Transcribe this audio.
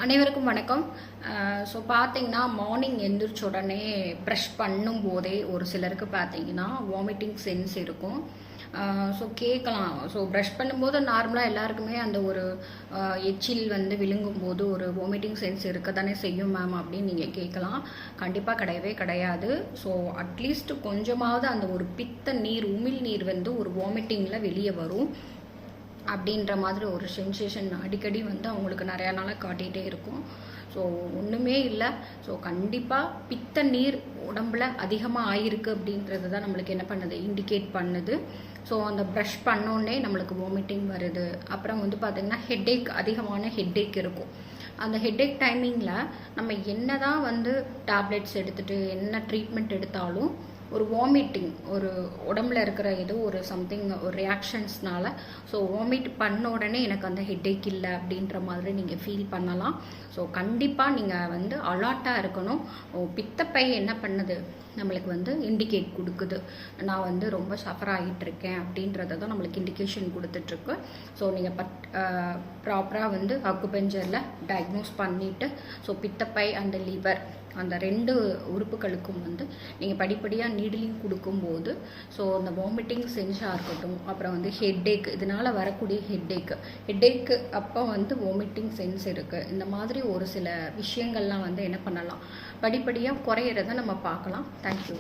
அனைவருக்கும் வணக்கம். ஸோ பார்த்தீங்கன்னா மார்னிங் எழுந்திரிச்ச உடனே ப்ரஷ் பண்ணும்போதே ஒரு சிலருக்கு பார்த்தீங்கன்னா வாமிட்டிங் சென்ஸ் இருக்கும். ஸோ கேட்கலாம். ஸோ ப்ரஷ் பண்ணும்போது நார்மலாக எல்லாருக்குமே அந்த ஒரு எச்சில் வந்து விழுங்கும்போது ஒரு வாமிட்டிங் சென்ஸ் இருக்க தானே செய்யும் மேம் அப்படின்னு நீங்கள் கேட்கலாம். கண்டிப்பாக கிடையவே கிடையாது. ஸோ அட்லீஸ்ட் கொஞ்சமாவது அந்த ஒரு பித்த நீர் உமிழ் நீர் வந்து ஒரு வாமிட்டிங்கில் வெளியே வரும் அப்படின்ற மாதிரி ஒரு சென்சேஷன் அடிக்கடி வந்து அவங்களுக்கு நிறையா நாளாக காட்டிகிட்டே இருக்கும். ஸோ ஒன்றுமே இல்லை. ஸோ கண்டிப்பாக பித்த நீர் உடம்புல அதிகமாக ஆயிருக்கு அப்படின்றது தான் நம்மளுக்கு என்ன பண்ணுது, இண்டிகேட் பண்ணுது. ஸோ அந்த ப்ரஷ் பண்ணோடனே நம்மளுக்கு வாமிட்டிங் வருது. அப்புறம் வந்து பார்த்திங்கன்னா ஹெட்டேக், அதிகமான ஹெட்டேக் இருக்கும். அந்த ஹெட்டேக் டைமிங்கில் நம்ம என்ன தான் வந்து டேப்லெட்ஸ் எடுத்துகிட்டு என்ன ட்ரீட்மெண்ட் எடுத்தாலும் ஒரு வாமிட்டிங், ஒரு உடம்புல இருக்கிற ஏதோ ஒரு சம்திங் ஒரு ரியாக்ஷன்ஸ்னால ஸோ வாமிட் பண்ண உடனே எனக்கு அந்த ஹெட்டேக் இல்லை அப்படின்ற மாதிரி நீங்கள் ஃபீல் பண்ணலாம். ஸோ கண்டிப்பாக நீங்கள் வந்து அலர்ட்டாக இருக்கணும். பித்தப்பை என்ன பண்ணுது, நம்மளுக்கு வந்து இண்டிகேட் கொடுக்குது, நான் வந்து ரொம்ப சஃபர் ஆகிட்டுருக்கேன் அப்படின்றத தான் நம்மளுக்கு இண்டிகேஷன் கொடுத்துட்ருக்கு. ஸோ நீங்கள் ப்ராப்பராக வந்து அக்குபஞ்சரில் டயக்னோஸ் பண்ணிவிட்டு ஸோ பித்தப்பை அந்த லிவர் அந்த 2 உறுப்புகளுக்கும் வந்து நீங்கள் படிப்படியாக நீடிலிங் கொடுக்கும்போது ஸோ அந்த வாமிட்டிங் சென்ஸாக இருக்கட்டும், அப்புறம் வந்து ஹெட்டேக், இதனால் வரக்கூடிய ஹெட்டேக்கு அப்போ வந்து வாமிட்டிங் சென்ஸ் இருக்குது. இந்த மாதிரி ஒரு சில விஷயங்கள்லாம் வந்து என்ன பண்ணலாம், படிப்படியாக குறையிறத நம்ம பார்க்கலாம். தேங்க்யூ.